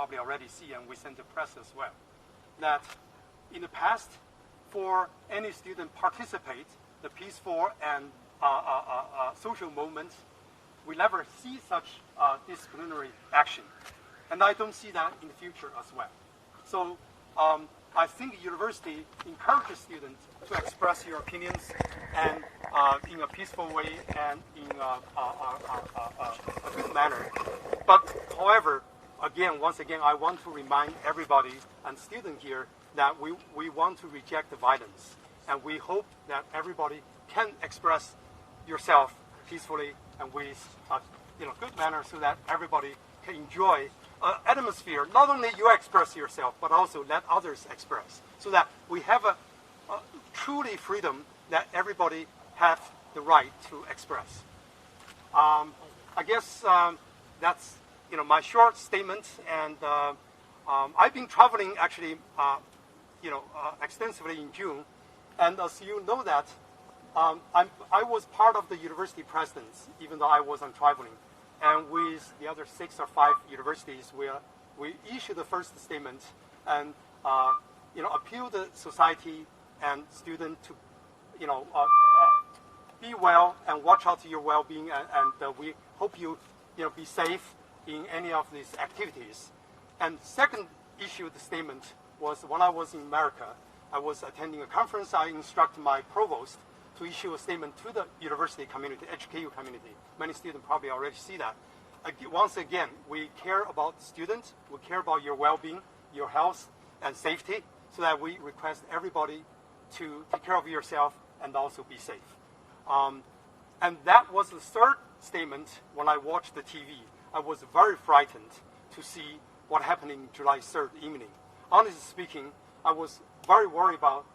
probably already see, and we send to press as well, that in the past, for any student participate the peaceful and social movements, we never see such disciplinary action. And I don't see that in the future as well. So I think the university encourages students to express your opinions and in a peaceful way and in a good manner. But however, once again, I want to remind everybody and students here that we want to reject the violence. And we hope that everybody can express yourself peacefully and with good manner so that everybody can enjoy atmosphere. Not only you express yourself, but also let others express, so that we have a truly freedom that everybody has the right to express. I guess that's my short statement, and I've been traveling actually extensively in June, and as you know that I was part of the university presidents, even though I wasn't traveling. And with the other 6 or 5 universities, we issued the first statement and appeal the society and students to be well and watch out to your well-being, and we hope you be safe in any of these activities. And second issued statement was when I was in America. I was attending a conference. I instructed my provost to issue a statement to the university community, HKU community. Many students probably already see that. Once again, we care about students, we care about your well-being, your health and safety, so that we request everybody to take care of yourself and also be safe. And that was the third statement. When I watched the TV, I was very frightened to see what happened in July 3rd evening. Honestly speaking, I was very worried about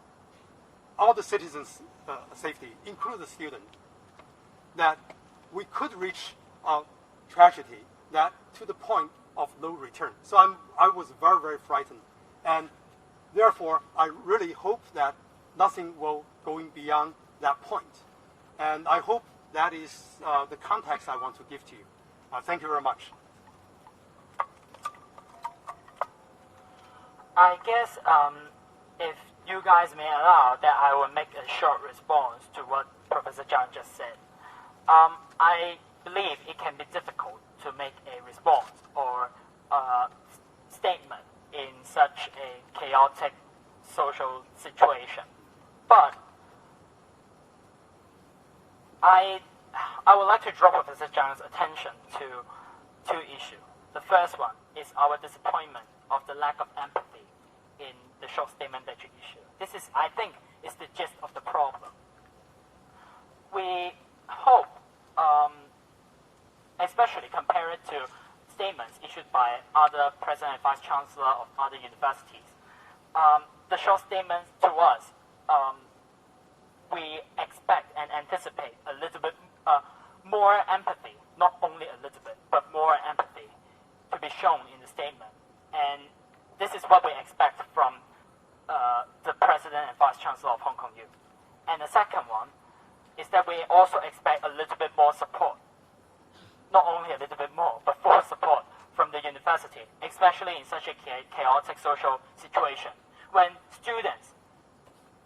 all the citizens' safety, including the student, that we could reach a tragedy that to the point of no return. So I was very, very frightened. And therefore, I really hope that nothing will go beyond that point. And I hope that is the context I want to give to you. Thank you very much. I guess if you guys may allow, that I will make a short response to what Professor Zhang just said. I believe it can be difficult to make a response or a statement in such a chaotic social situation. But I would like to draw Professor Zhang's attention to 2 issues. The first one is our disappointment of the lack of empathy in the short statement that you issued. This is, I think, is the gist of the problem. We hope, especially compared to statements issued by other president and vice chancellor of other universities, the short statements to us, we expect and anticipate a little bit more empathy, not only a little bit, but more empathy to be shown in the statement. And this is what we expect from the President and Vice Chancellor of Hong Kong U. And the second one is that we also expect a little bit more support. Not only a little bit more, but full support from the university, especially in such a chaotic social situation, when students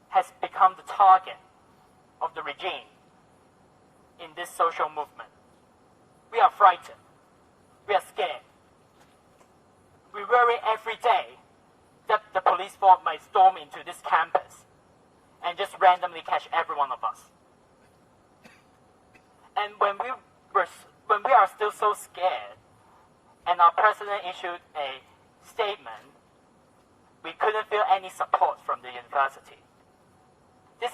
has become the target of the regime in this social movement. We are frightened. We are scared. We worry every day that the police force might storm into this campus and just randomly catch every one of us. And when we are still so scared, and our president issued a statement, we couldn't feel any support from the university. This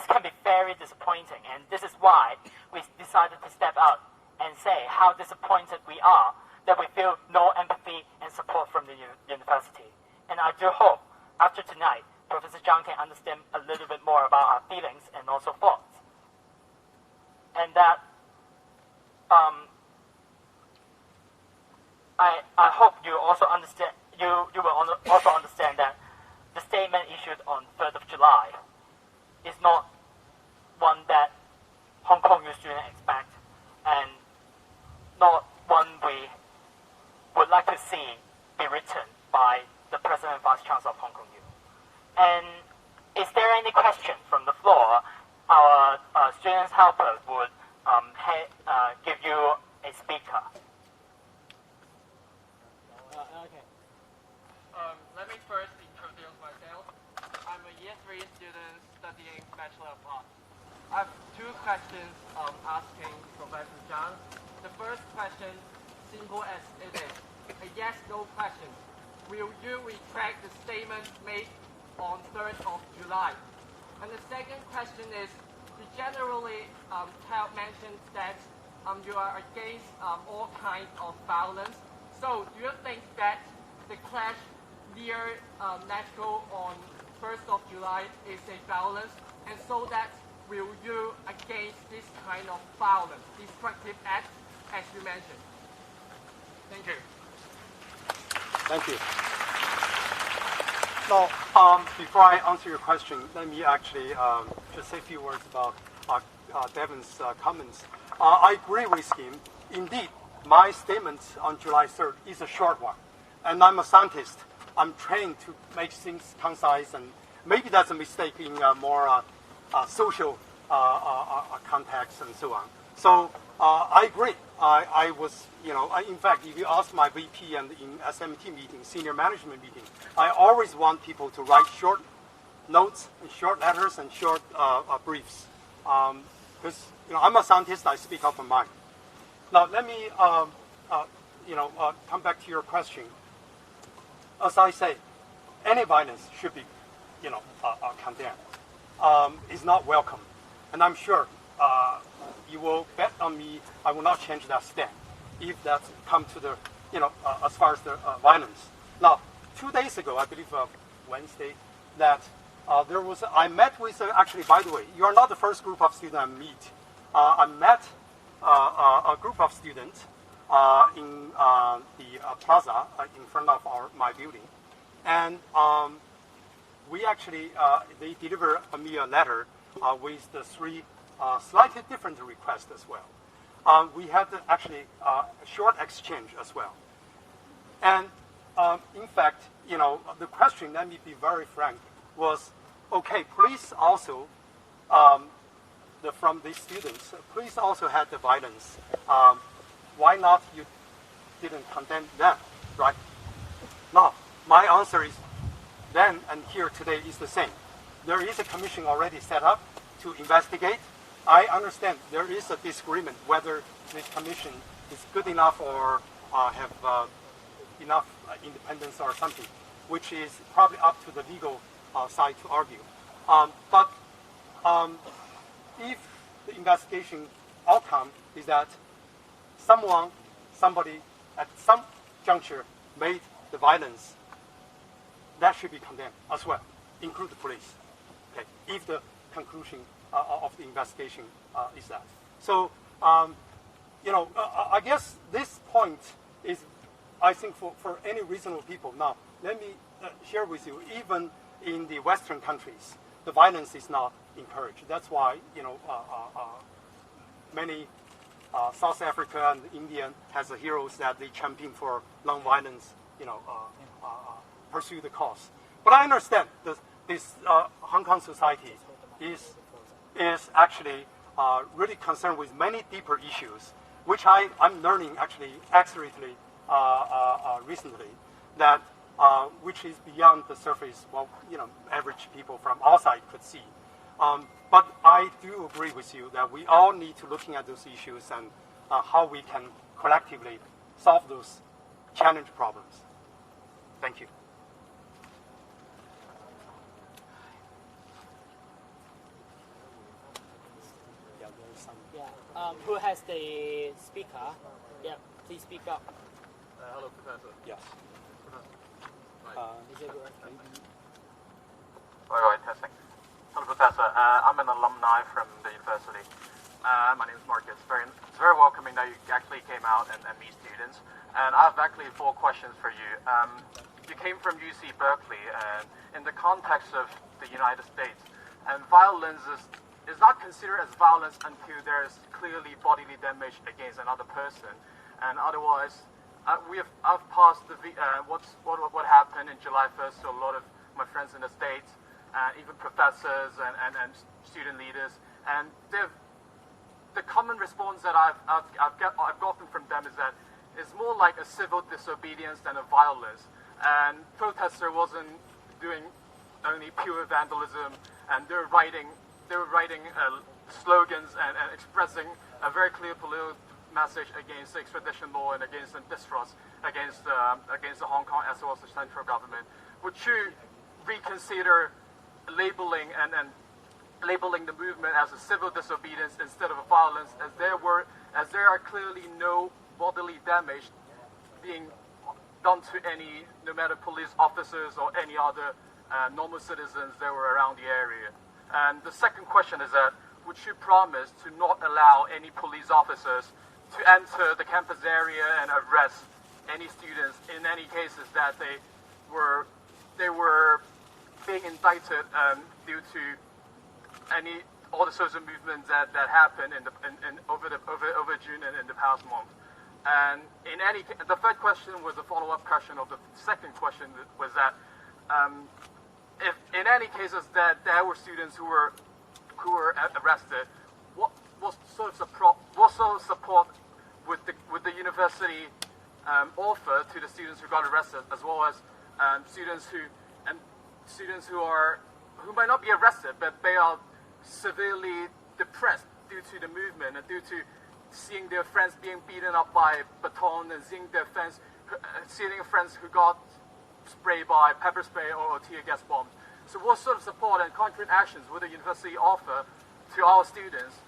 can be very disappointing, and this is why we decided to step out and say how disappointed we are that we feel no empathy and support from the university. And I do hope, after tonight, Professor Zhang can understand a little bit more about our feelings and also thoughts. And that I hope you also understand. You will also understand that the statement issued on 3rd of July is not one that Hong Kong U students expect, and not one we would like to see be written by the President and Vice Chancellor of Hong Kong U. And is there any question from the floor? Our students' helpers would give you a speaker. Okay. Let me first introduce myself. I'm a Year 3 student studying Bachelor of Arts. I have two questions asking Professor Zhang. The first question, simple as it is, a yes/no question. Will you retract the statement made on 3rd of July? And the second question is, you generally have mentioned that you are against all kinds of violence. So do you think that the clash near National on 1st of July is a violence? And so that will you against this kind of violence, destructive acts, as you mentioned? Thank you. Thank you. Now, before I answer your question, let me actually just say a few words about Devin's comments. I agree with him. Indeed, my statement on July 3rd is a short one. And I'm a scientist. I'm trained to make things concise, and maybe that's a mistake in more social context and so on. So I agree. I was, in fact, if you ask my VP and in SMT meeting, senior management meeting, I always want people to write short notes, and short letters, and short briefs. Because I'm a scientist, I speak out my mind. Now let me come back to your question. As I say, any violence should be condemned. It's not welcome, and I'm sure you will bet on me. I will not change that stand if that comes to the as far as the violence. Now 2 days ago, I believe Wednesday, that I met with actually, by the way, you are not the first group of students I meet. I met a group of students in the plaza in front of my building, and we actually they delivered me a letter with the 3 slightly different requests as well. We had actually a short exchange as well, and in fact, the question, let me be very frank, was, okay, please also from these students, please also had the violence. Why not you didn't condemn them, right? Now, my answer is then and here today is the same. There is a commission already set up to investigate. I understand there is a disagreement whether this commission is good enough or have enough independence or something, which is probably up to the legal side to argue. But if the investigation outcome is that somebody at some juncture made the violence, that should be condemned as well, include the police. Okay, if the conclusion of the investigation is that. So, I guess this point is, I think, for any reasonable people. Now, let me share with you, even in the Western countries, the violence is not encouraged. That's why, many South Africa and India has heroes that they champion for non-violence, pursue the cause. But I understand this Hong Kong society is actually really concerned with many deeper issues, which I'm learning actually accurately recently, that which is beyond the surface, average people from outside could see. But I do agree with you that we all need to looking at those issues and how we can collectively solve those challenge problems. Thank you. Yeah. Who has the speaker? Yeah, please speak up. Hello, Professor. Yes. Right, testing. Hello, Professor. I'm an alumni from the university. My name is Marcus. It's very welcoming that you actually came out and meet students. And I have actually 4 questions for you. You came from UC Berkeley, and in the context of the United States, and violence is not considered as violence until there is clearly bodily damage against another person. And otherwise, I've passed what happened in July 1st to a lot of my friends in the States, even professors and student leaders, and the common response that I've gotten from them is that it's more like a civil disobedience than a violence, and protester wasn't doing only pure vandalism, and they were writing slogans and expressing a very clear political message against the extradition law and against the distrust against the Hong Kong as well as the central government. Would you reconsider labeling the movement as a civil disobedience instead of a violence, as there are clearly no bodily damage being done to any, no matter police officers or any other normal citizens that were around the area? And the second question is that, would you promise to not allow any police officers to enter the campus area and arrest any students in any cases that they were being indicted due to all the social movements that happened over June and in the past month? And the third question was a follow-up question of the second question, was that if in any cases that there were students who were arrested, what sort of support would the university offer to the students who got arrested, as well as students who might not be arrested, but they are severely depressed due to the movement and due to seeing their friends being beaten up by baton and seeing friends who got sprayed by pepper spray or tear gas bombs. So what sort of support and concrete actions would the university offer to our students?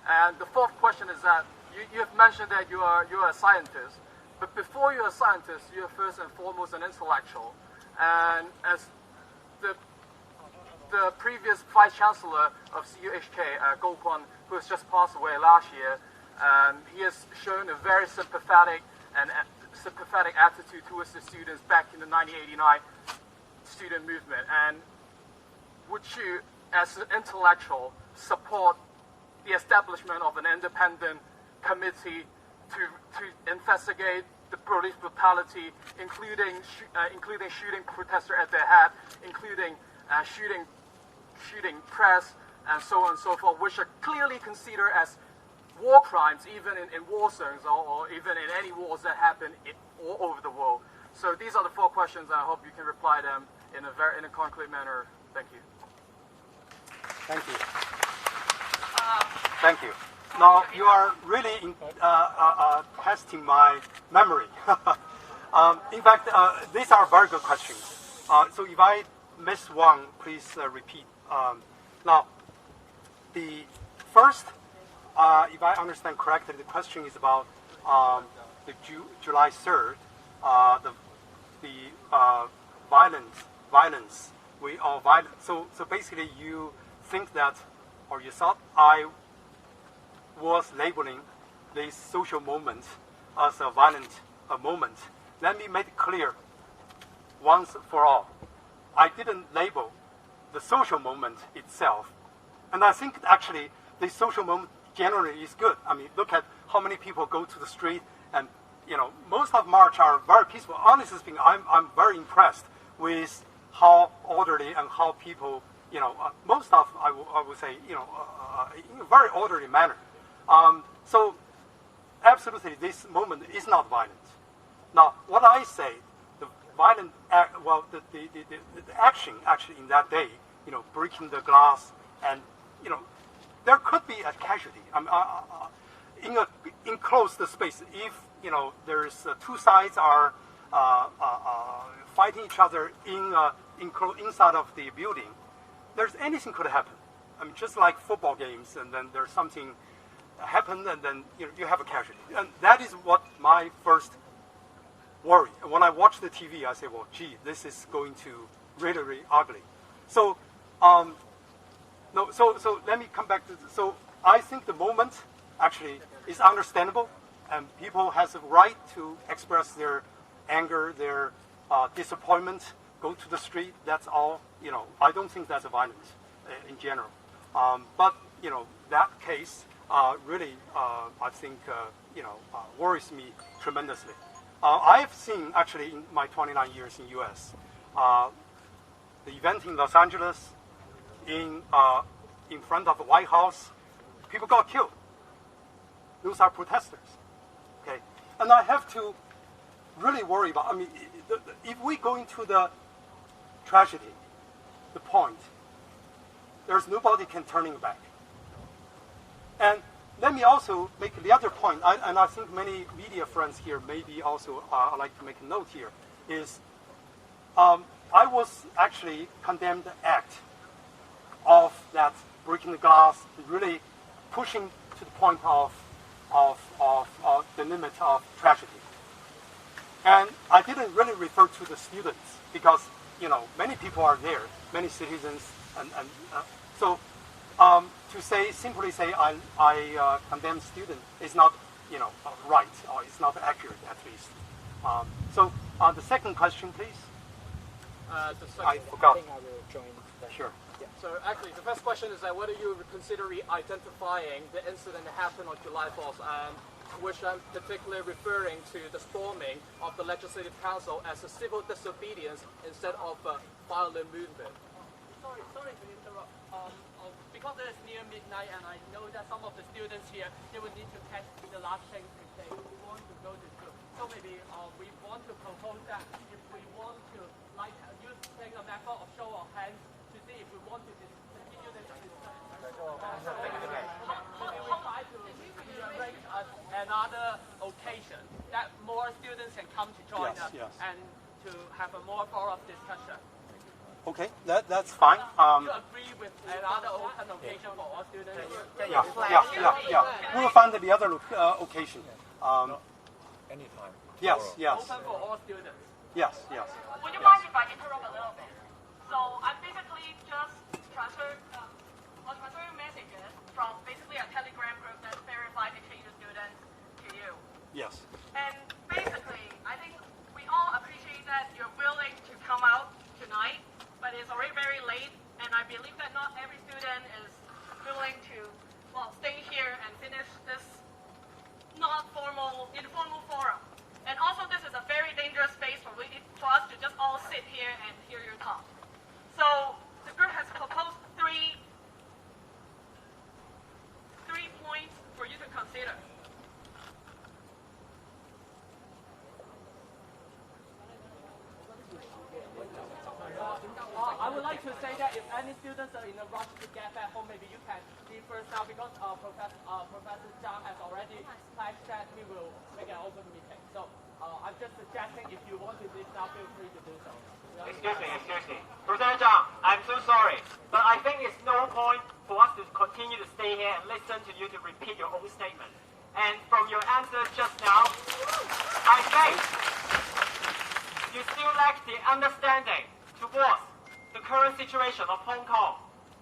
And the fourth question is that you have mentioned that you are a scientist, but before you're a scientist, you're first and foremost an intellectual. And as the previous Vice Chancellor of TMHK, Goh Kwan, who has just passed away last year, he has shown a very sympathetic attitude towards the students back in the 1989 student movement. And would you, as an intellectual, support the establishment of an independent committee to investigate the police brutality, including shooting protesters at their head, including shooting press, and so on and so forth, which are clearly considered as war crimes, even in war zones or even in any wars that happen all over the world. So these are the four questions, and I hope you can reply them in a concrete manner. Thank you. Thank you. Thank you. Now you are really testing my memory. In fact, these are very good questions. So if I miss one, please repeat. Now, the first, if I understand correctly, the question is about the July 3rd, the violence. We are violent. So basically, you think that, or you thought I was labeling this social moment as a violent moment. Let me make it clear once for all. I didn't label the social moment itself. And I think actually the social moment generally is good. I mean, look at how many people go to the street, and most of march are very peaceful. Honestly speaking, I'm very impressed with how orderly and how people, most of, I would say, in a very orderly manner. So absolutely, this moment is not violent. Now, what I say, the violent act, the action actually in that day, breaking the glass, and there could be a casualty. In an enclosed space, if there's two sides are fighting each other inside of the building, anything could happen. I mean, just like football games, and then there's something happen, and then you have a casualty. And that is what my first worry. When I watch the TV, I say, well, gee, this is going to really, really ugly. So, so let me come back to this. So I think the moment actually is understandable, and people has a right to express their anger, their disappointment, go to the street. That's all. I don't think that's a violence in general. But that case really, I think, worries me tremendously. I've seen, actually, in my 29 years in U.S., the event in Los Angeles, in front of the White House, people got killed. Those are protesters. Okay, and I have to really worry about. I mean, if we go into the tragedy, the point, there's nobody can turning back. And let me also make the other point, and I think many media friends here maybe also like to make a note here, is I was actually condemned the act of that breaking the glass, really pushing to the point of the limit of tragedy. And I didn't really refer to the students because, you know, many people are there, many citizens, and so to say, simply say I condemn students is not, you know, right, or it's not accurate at least. So the second question, please. I forgot. I think I will join that. Sure. So actually, the first question is that whether you consider identifying the incident that happened on July 4th, which I'm particularly referring to the storming of the Legislative Council as a civil disobedience instead of a violent movement. Sorry to interrupt. Because it is near midnight and I know that some of the students here, they will need to catch the last train to they want to go to school. So maybe we want to propose that if we want to use a method of show of hands to see if we want to continue this discussion. Maybe we try to rearrange another occasion that more students can come to join us and to have a more thorough discussion. Okay, that's fine. You agree with another open occasion for all students? Yeah. We will find the other occasion. Anytime. Yes. Open for all students. Yes. Would you mind if I interrupt a little bit? So I'm basically just transferring messages from basically a Telegram group that's verified HKU students to you. Yes. And basically, I think we all appreciate that you're willing to come out tonight, but it's already very late, and I believe that not every student is willing to, stay here and finish this informal forum. And also, this is a very dangerous space for us to just all sit here and hear your talk. So the group has proposed three points for you to consider. I would like to say that if any students are in a rush to get back home, maybe you can leave first now because Professor Zhang has already pledged that we will make an open meeting. So I'm just suggesting if you want to leave now, feel free to do so. Excuse me. Professor Zhang, I'm so sorry, but I think it's no point for us to continue to stay here and listen to you to repeat your own statement. And from your answers just now, I think you still lack the understanding towards the current situation of Hong Kong.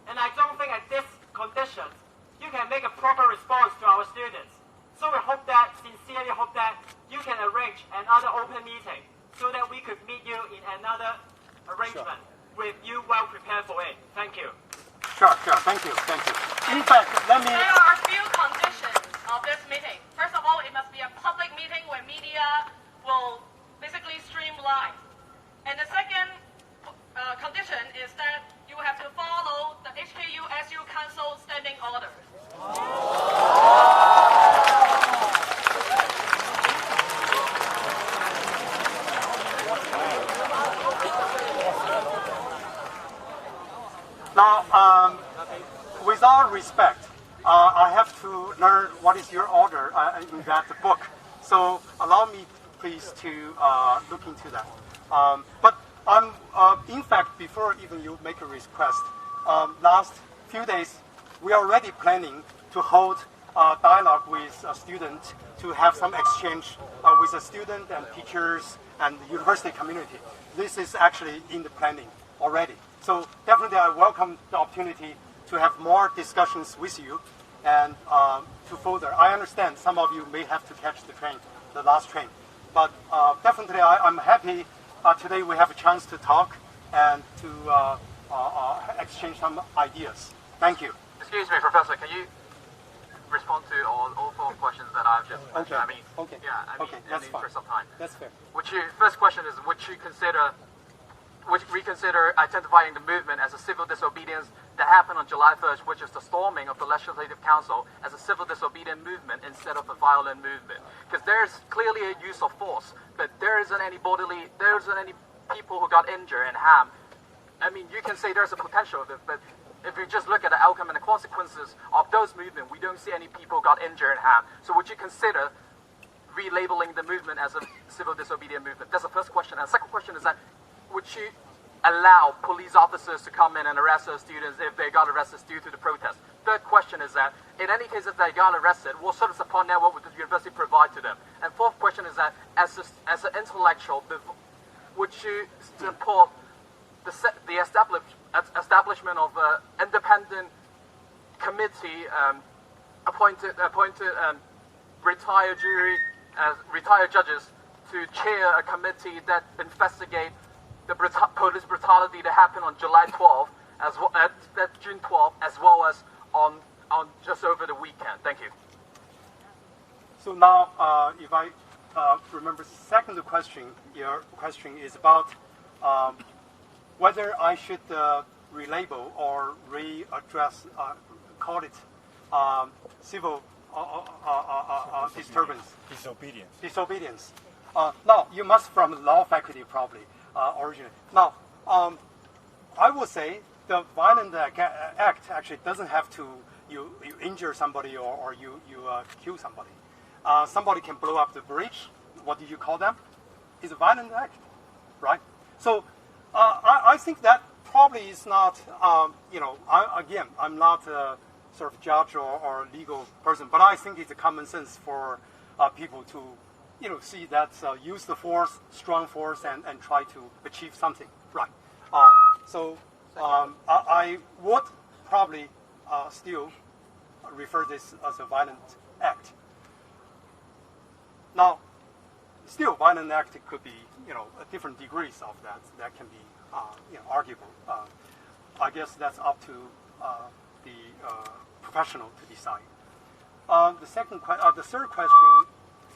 And I don't think at this conditions you can make a proper response to our students. So we sincerely hope that you can arrange another open meeting so that we could meet you in another arrangement with you well prepared for it. Thank you. Sure. Thank you. In fact, let me... There are a few conditions of this meeting. First of all, it must be a public meeting where media will basically stream live. And the second condition is that you have to follow the HKU SU Council standing orders. Now, with all respect, I have to learn what is your order in that book. So allow me, please, to look into that. But I'm, in fact, before even you make a request, last few days, we are already planning to hold a dialogue with a student to have some exchange with a student and teachers and the university community. This is actually in the planning already. So definitely I welcome the opportunity to have more discussions with you and to further. I understand some of you may have to catch the train, the last train. But definitely I'm happy today we have a chance to talk and to exchange some ideas. Thank you. Excuse me, Professor, can you respond to all four questions that I've just mentioned. Okay. Okay. Yeah, I mean, okay. in That's the fine. interest of time. That's fair. First question is, would you reconsider identifying the movement as a civil disobedience that happened on July 1st, which is the storming of the Legislative Council, as a civil disobedient movement instead of a violent movement? Because there's clearly a use of force, but there isn't any people who got injured and harmed. I mean, you can say there's a potential of it, but if you just look at the outcome and the consequences of those movements, we don't see any people got injured and harmed. So would you consider relabeling the movement as a civil disobedient movement? That's the first question. And the second question is that, would you allow police officers to come in and arrest those students if they got arrested due to the protest? Third question is that, in any case, if they got arrested, what sort of support network would the university provide to them? And fourth question is that, as an intellectual, would you support the establishment of an independent committee appointed retired judges to chair a committee that investigate the police brutality that happened on July 12th, June 12th, as well as on just over the weekend? Thank you. So now, if I remember, second question, your question is about whether I should relabel or readdress, call it civil disturbance. Disobedience. Now, you must from the law faculty probably originally. Now, I would say the violent act actually doesn't have to you injure somebody or you kill somebody. Somebody can blow up the bridge. What do you call them? It's a violent act, right? So I think that probably is not, I'm not a sort of judge or legal person, but I think it's a common sense for people to, see that use the force, strong force, and try to achieve something, right? I would probably still refer this as a violent act. Now, still, violent act could be, different degrees of that. That can be, arguable. I guess that's up to the professional to decide. The third question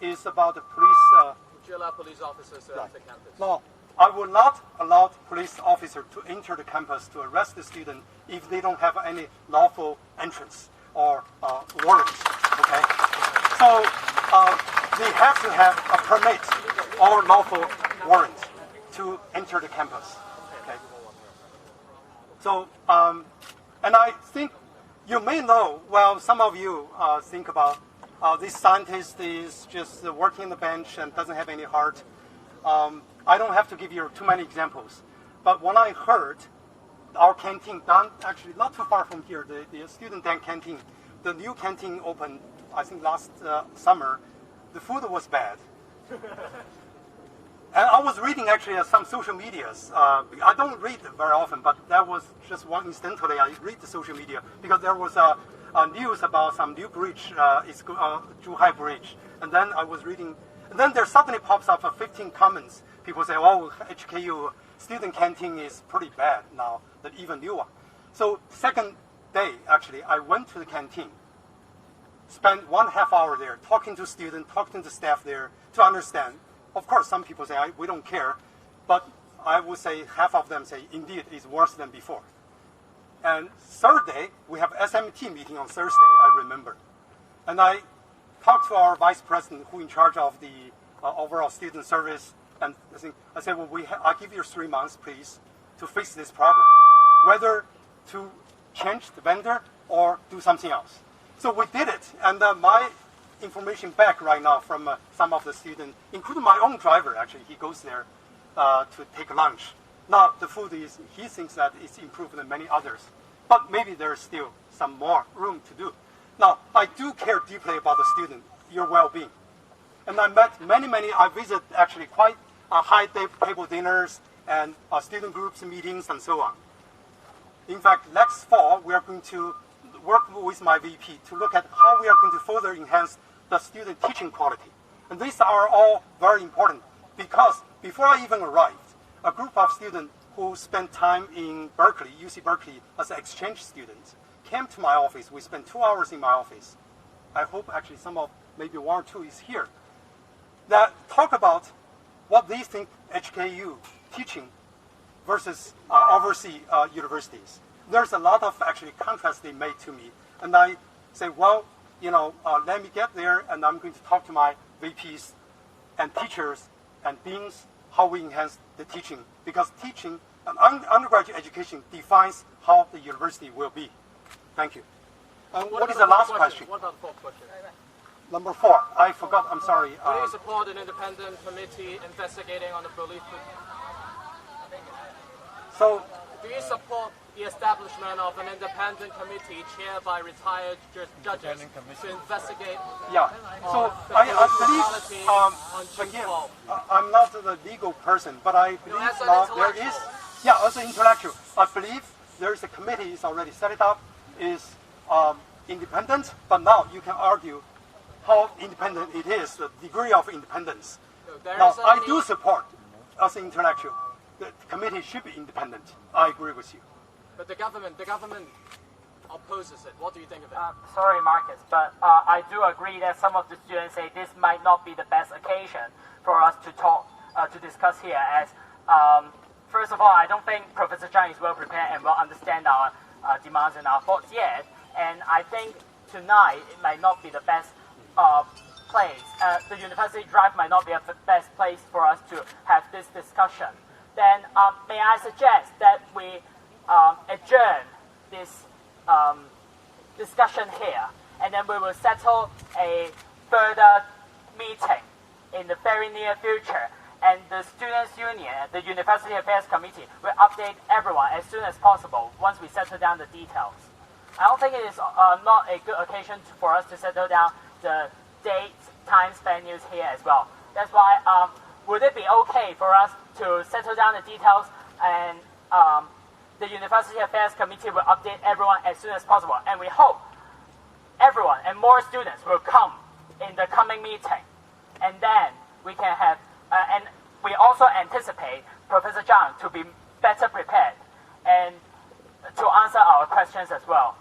is about the police. Would you allow police officers to enter campus? No, I will not allow police officer to enter the campus to arrest the student if they don't have any lawful entrance or warrant. Okay, so they have to have a permit or lawful warrant to enter the campus. Okay. So, and I think you may know. Well, some of you think about this scientist is just working on the bench and doesn't have any heart. I don't have to give you too many examples, but when I heard our canteen done actually not too far from here, the student dan canteen, the new canteen opened, I think last summer. The food was bad. And I was reading actually some social medias. I don't read very often, but that was just one incidentally. I read the social media because there was a news about some new bridge, it's Zhuhai Bridge. And then I was reading, and then there suddenly pops up 15 comments. People say, oh, HKU student canteen is pretty bad now, the even new one. So second day, actually, I went to the canteen, spent 1.5 hour there talking to students, talking to staff there to understand. Of course, some people say, we don't care, but I would say half of them say, indeed, it's worse than before. And third day, we have SMT meeting on Thursday, I remember. And I talked to our vice president who in charge of the overall student service, and I said, well, I'll give you 3 months, please, to fix this problem, whether to change the vendor or do something else. So we did it, and my information back right now from some of the students, including my own driver, actually, he goes there to take lunch. Now, the food he thinks that it's improved than many others, but maybe there's still some more room to do. Now, I do care deeply about the student, your well-being. And I met I visit actually quite high table dinners and student groups meetings and so on. In fact, next fall, we are going to work with my VP to look at how we are going to further enhance the student teaching quality. And these are all very important because before I even arrived, a group of students who spent time in Berkeley, UC Berkeley, as exchange students, came to my office. We spent 2 hours in my office I hope actually maybe one or two is here, that talk about what they think HKU teaching versus overseas universities. There's a lot of actually contrast they made to me. And I say, well, let me get there and I'm going to talk to my VPs and teachers and deans how we enhance the teaching. Because teaching and undergraduate education defines how the university will be. Thank you. What is the last question? What about the fourth question? Number 4. I forgot. I'm sorry. Do you support an independent committee investigating on the belief? So, do you support the establishment of an independent committee chaired by retired judges to investigate? Yeah. So I believe, again, I'm not the legal person, but I believe now there is, as an intellectual, I believe there is a committee is already set it up, is independent, but now you can argue how independent it is, the degree of independence. Now, I do support, as an intellectual, the committee should be independent. I agree with you. But the government opposes it. What do you think of it? Sorry, Marcus, but I do agree that some of the students say this might not be the best occasion for us to talk, to discuss here. As first of all, I don't think Professor Zhang is well prepared and will understand our demands and our thoughts yet. And I think tonight it might not be the best place. The university drive might not be the best place for us to have this discussion. Then may I suggest that we adjourn this discussion here, and then we will settle a further meeting in the very near future. And the Students' Union, the University Affairs Committee, will update everyone as soon as possible once we settle down the details. I don't think it is not a good occasion for us to settle down the dates, times, venues here as well. That's why, would it be okay for us to settle down the details, and the University Affairs Committee will update everyone as soon as possible. And we hope everyone and more students will come in the coming meeting. And then we can have, and we also anticipate Professor Zhang to be better prepared and to answer our questions as well.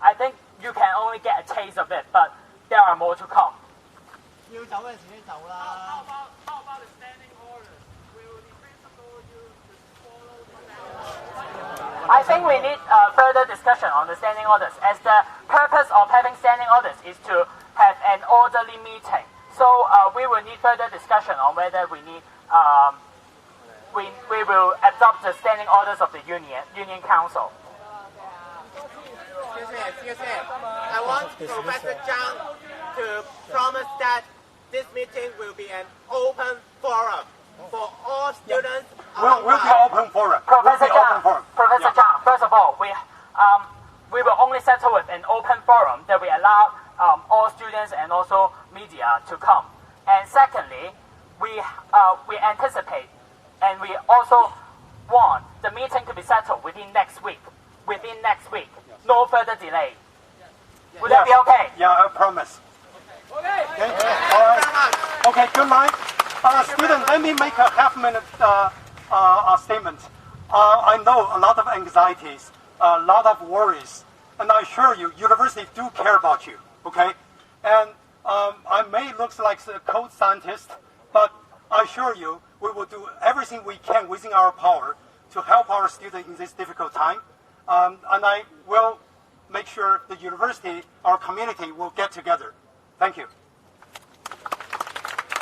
I think you can only get a taste of it, but there are more to come. How about the standing orders? Will the principal use to follow? I think we need further discussion on the standing orders, as the purpose of having standing orders is to have an orderly meeting. So we will need further discussion on whether we need we will adopt the standing orders of the Union Council. Excuse me. I want Professor Zhang to promise that this meeting will be an open forum for all students. We'll be open forum. Professor Zhang, first of all, we will only settle with an open forum that we allow all students and also media to come. And secondly, we anticipate and we also want the meeting to be settled within next week. No further delay. Would that be okay? Yeah, I promise. Okay. All right. Okay, good night. Student, let me make a half-minute statement. I know a lot of anxieties, a lot of worries, and I assure you, universities do care about you, okay? And I may look like a code scientist, but I assure you, we will do everything we can within our power to help our students in this difficult time. And I will make sure the university, our community, will get together. Thank you.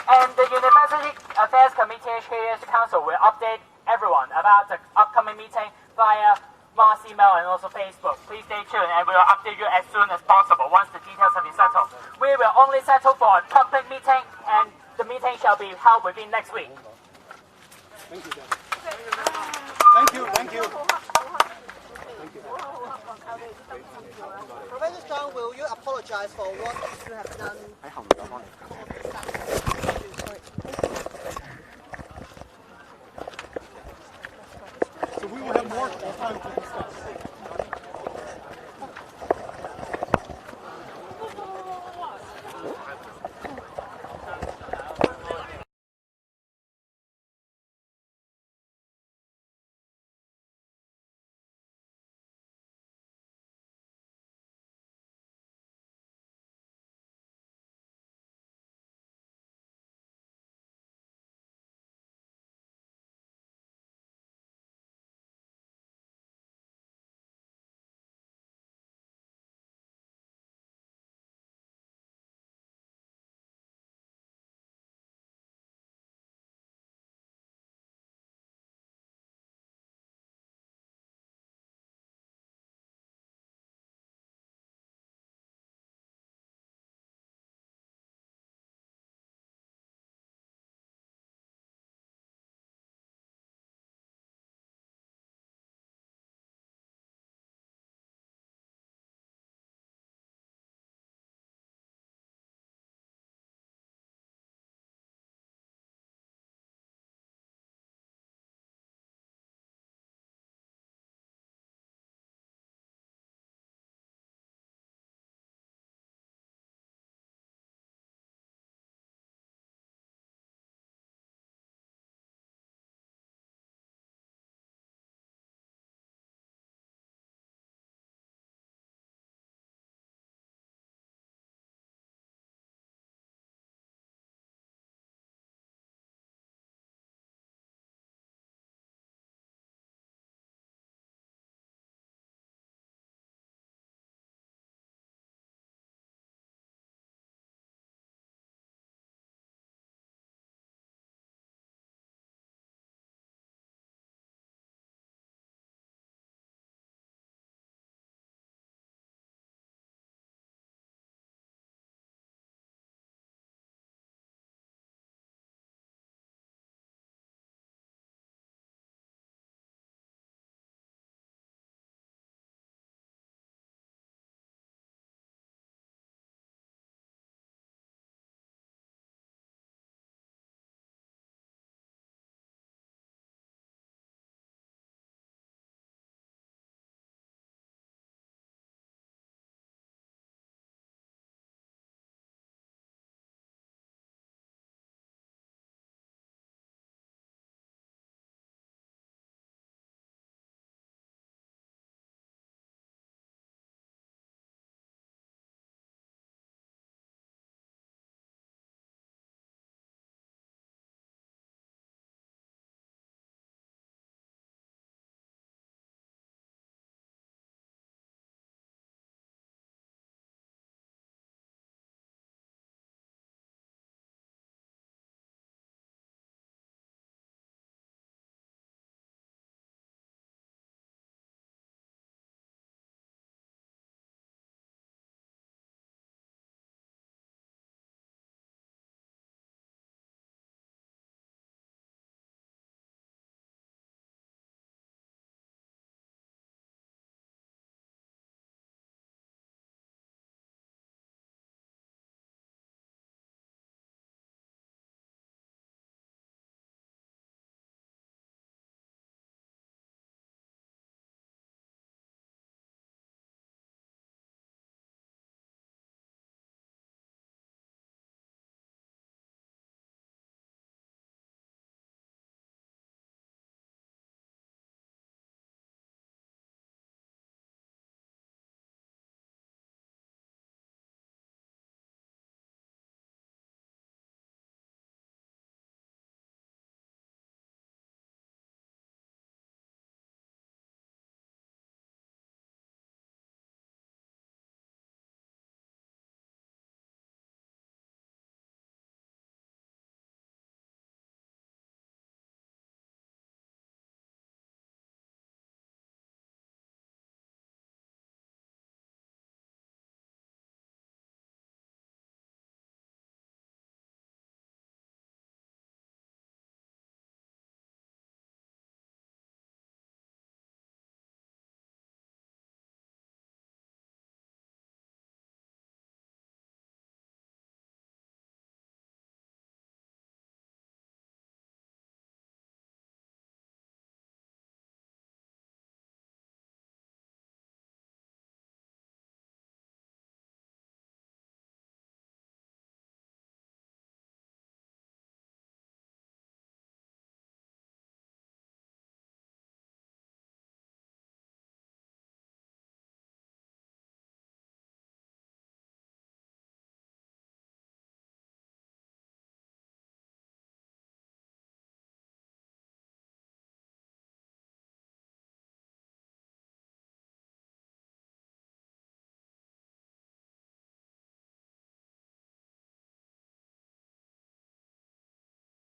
And the University Affairs Committee HKS Council will update everyone about the upcoming meeting via mass email and also Facebook. Please stay tuned and we will update you as soon as possible once the details have been settled. We will only settle for a public meeting and the meeting shall be held within next week. Thank you, Thank you. Thank you. Professor Zhang, will you apologize for what you have done?